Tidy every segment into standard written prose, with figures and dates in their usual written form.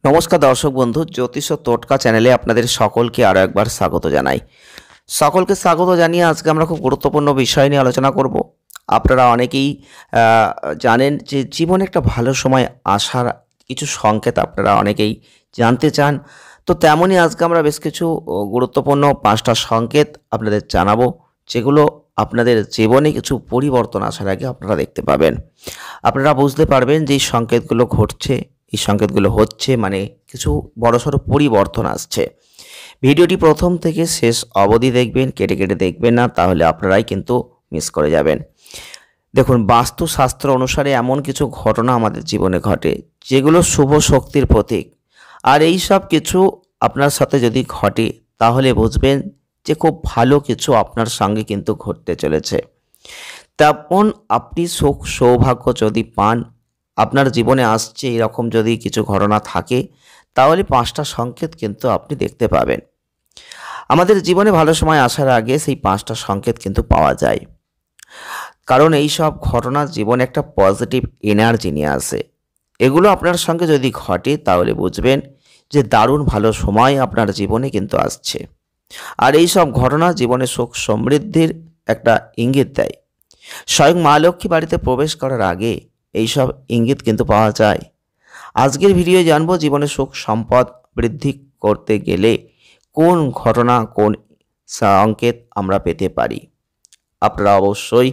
নমস্কার দর্শক বন্ধু, জ্যোতিষ ও টোটকা চ্যানেলে আপনাদের সকলকে আরও একবার স্বাগত জানাই। সকলকে স্বাগত জানিয়ে আজকে আমরা খুব গুরুত্বপূর্ণ বিষয় নিয়ে আলোচনা করব। আপনারা অনেকেই জানেন যে জীবনে একটা ভালো সময় আসার কিছু সংকেত আপনারা অনেকেই জানতে চান। তো তেমনই আজকে আমরা বেশ কিছু গুরুত্বপূর্ণ 5টা সংকেত আপনাদের জানাবো, যেগুলো আপনাদের জীবনে কিছু পরিবর্তন আসার আগে আপনারা দেখতে পাবেন। আপনারা বুঝতে পারবেন যে এই সংকেতগুলো ঘটছে, এই সংকেতগুলো হচ্ছে মানে কিছু বড়সড় পরিবর্তন আসছে। ভিডিওটি প্রথম থেকে শেষ অবধি দেখবেন, কেটে কেটে দেখবেন না, তাহলে আপনারাই কিন্তু মিস করে যাবেন। দেখুন, বাস্তুশাস্ত্র অনুসারে এমন কিছু ঘটনা আমাদের জীবনে ঘটে যেগুলো শুভ শক্তির প্রতীক। আর এই সব কিছু আপনার সাথে যদি ঘটে তাহলে বুঝবেন যে খুব ভালো কিছু আপনার সঙ্গে কিন্তু ঘটতে চলেছে। তেমন আপনি সুখ সৌভাগ্য যদি পান, আপনার জীবনে আসছে এরকম যদি কিছু ঘটনা থাকে, তাহলে 5টা সংকেত কিন্তু আপনি দেখতে পাবেন। আমাদের জীবনে ভালো সময় আসার আগে সেই 5টা সংকেত কিন্তু পাওয়া যায়, কারণ এই সব ঘটনা জীবনে একটা পজিটিভ এনার্জি নিয়ে আসে। এগুলো আপনার সঙ্গে যদি ঘটে তাহলে বুঝবেন যে দারুণ ভালো সময় আপনার জীবনে কিন্তু আসছে। আর এই সব ঘটনা জীবনে সুখ সমৃদ্ধির একটা ইঙ্গিত দেয়। স্বয়ং মা লক্ষ্মী বাড়িতে প্রবেশ করার আগে এইসব ইঙ্গিত কিন্তু পাওয়া যায়। আজকের ভিডিও জানবো জীবনে সুখ সম্পদ বৃদ্ধি করতে গেলে কোন ঘটনা, কোন সংকেত আমরা পেতে পারি। আপনারা অবশ্যই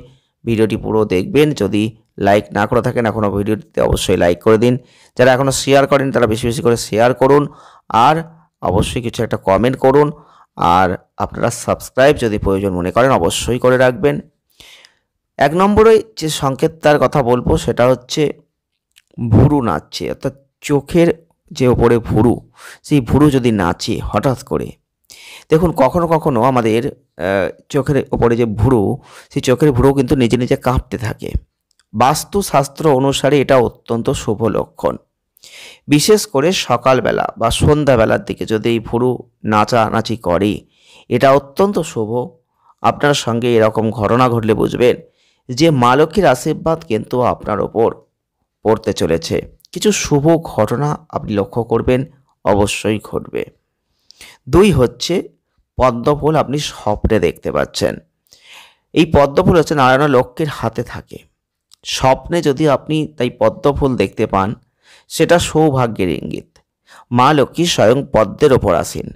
ভিডিওটি পুরো দেখবেন। যদি লাইক না করে থাকেন এখনও, ভিডিওটিতে অবশ্যই লাইক করে দিন। যারা এখনও শেয়ার করেন তারা বেশি বেশি করে শেয়ার করুন, আর অবশ্যই কিছু একটা কমেন্ট করুন। আর আপনারা সাবস্ক্রাইব যদি প্রয়োজন মনে করেন অবশ্যই করে রাখবেন। 1 নম্বরে যে সংকেতটার কথা বলবো সেটা হচ্ছে ভুরু নাচছে, অর্থাৎ চোখের যে ওপরে ভুরু, সেই ভুরু যদি নাচে হঠাৎ করে। দেখুন, কখনো কখনো আমাদের চোখের ওপরে যে ভুরু, সেই চোখের ভুরু কিন্তু নিজে নিজে কাঁপতে থাকে। বাস্তুশাস্ত্র অনুসারে এটা অত্যন্ত শুভ লক্ষণ। বিশেষ করে সকালবেলা বা সন্ধ্যাবেলার দিকে যদি এই ভুরু নাচানাচি করে, এটা অত্যন্ত শুভ। আপনার সঙ্গে এরকম ঘটনা ঘটলে বুঝবেন যে মা লক্ষ্মীর আশীর্বাদ কিন্তু আপনার ওপর পড়তে চলেছে। কিছু শুভ ঘটনা আপনি লক্ষ্য করবেন, অবশ্যই ঘটবে। 2 হচ্ছে পদ্মফুল আপনি স্বপ্নে দেখতে পাচ্ছেন। এই পদ্মফুল হচ্ছে নারায়ণ লক্ষ্মীর হাতে থাকে। স্বপ্নে যদি আপনি তাই পদ্মফুল দেখতে পান, সেটা সৌভাগ্যের ইঙ্গিত। মা লক্ষ্মী স্বয়ং পদ্মের ওপর আসেন।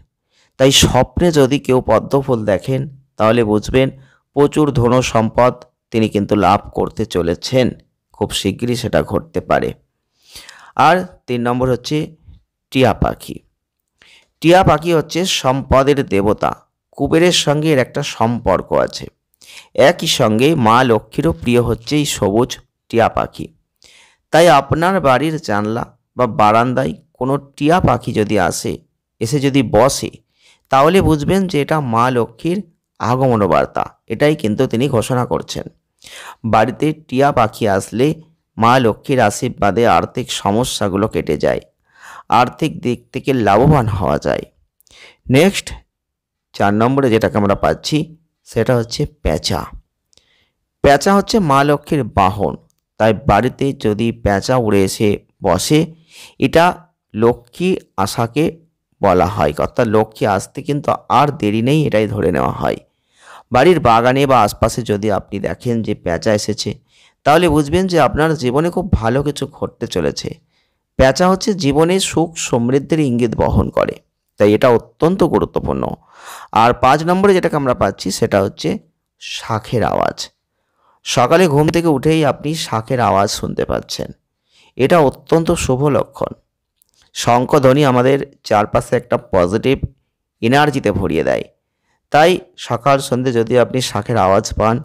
তাই স্বপ্নে যদি কেউ পদ্মফুল দেখেন তাহলে বুঝবেন প্রচুর ধন সম্পদ তিনি কিন্তু লাভ করতে চলেছেন। খুব শীঘ্রই সেটা ঘটতে পারে। আর 3 নম্বর হচ্ছে টিয়া পাখি। টিয়া পাখি হচ্ছে সম্পদের দেবতা। কুবেরের সঙ্গে এর একটা সম্পর্ক আছে। একই সঙ্গে মা লক্ষ্মীরও প্রিয় হচ্ছে এই সবুজ টিয়া পাখি। তাই আপনার বাড়ির জানলা বা বারান্দায় কোনো টিয়া পাখি যদি এসে যদি বসে, তাহলে বুঝবেন যে এটা মা লক্ষ্মীর আগমন বার্তা। এটাই কিন্তু তিনি ঘোষণা করছেন। বাড়িতে টিয়া পাখি আসলে মা লক্ষ্মীর আশীর্বাদে আর্থিক সমস্যাগুলো কেটে যায়, আর্থিক দিক থেকে লাভবান হওয়া যায়। নেক্সট 4 নম্বরে যেটাকে আমরা পাচ্ছি সেটা হচ্ছে পেঁচা। পেঁচা হচ্ছে মা লক্ষ্মীর বাহন। তাই বাড়িতে যদি পেঁচা উড়ে এসে বসে, এটা লক্ষ্মী আসাকে বলা হয়, অর্থাৎ লক্ষ্মী আসতে কিন্তু আর দেরি নেই, এটাই ধরে নেওয়া হয়। বাড়ির বাগানে বা আশপাশে যদি আপনি দেখেন যে পেঁচা এসেছে, তাহলে বুঝবেন যে আপনার জীবনে খুব ভালো কিছু ঘটতে চলেছে। পেঁচা হচ্ছে জীবনে সুখ সমৃদ্ধির ইঙ্গিত বহন করে, তাই এটা অত্যন্ত গুরুত্বপূর্ণ। আর 5 নম্বরে যেটাকে আমরা পাচ্ছি সেটা হচ্ছে শাঁখের আওয়াজ। সকালে ঘুম থেকে উঠেই আপনি শাঁখের আওয়াজ শুনতে পাচ্ছেন, এটা অত্যন্ত শুভ লক্ষণ। শঙ্খধ্বনি আমাদের চারপাশে একটা পজিটিভ এনার্জিতে ভরিয়ে দেয়। তাই সকাল সন্ধ্যে যদি আপনি শাঁখের আওয়াজ পান,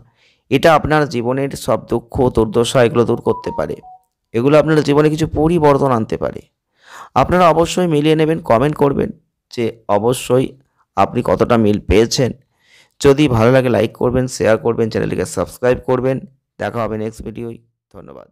এটা আপনার জীবনের সব দুঃখ দুর্দশা এগুলো দূর করতে পারে। এগুলো আপনার জীবনে কিছু পরিবর্তন আনতে পারে। আপনারা অবশ্যই মিলিয়ে নেবেন, কমেন্ট করবেন যে অবশ্যই আপনি কতটা মিল পেয়েছেন। যদি ভালো লাগে লাইক করবেন, শেয়ার করবেন, চ্যানেলটিকে সাবস্ক্রাইব করবেন। দেখা হবে নেক্সট ভিডিওয়। ধন্যবাদ।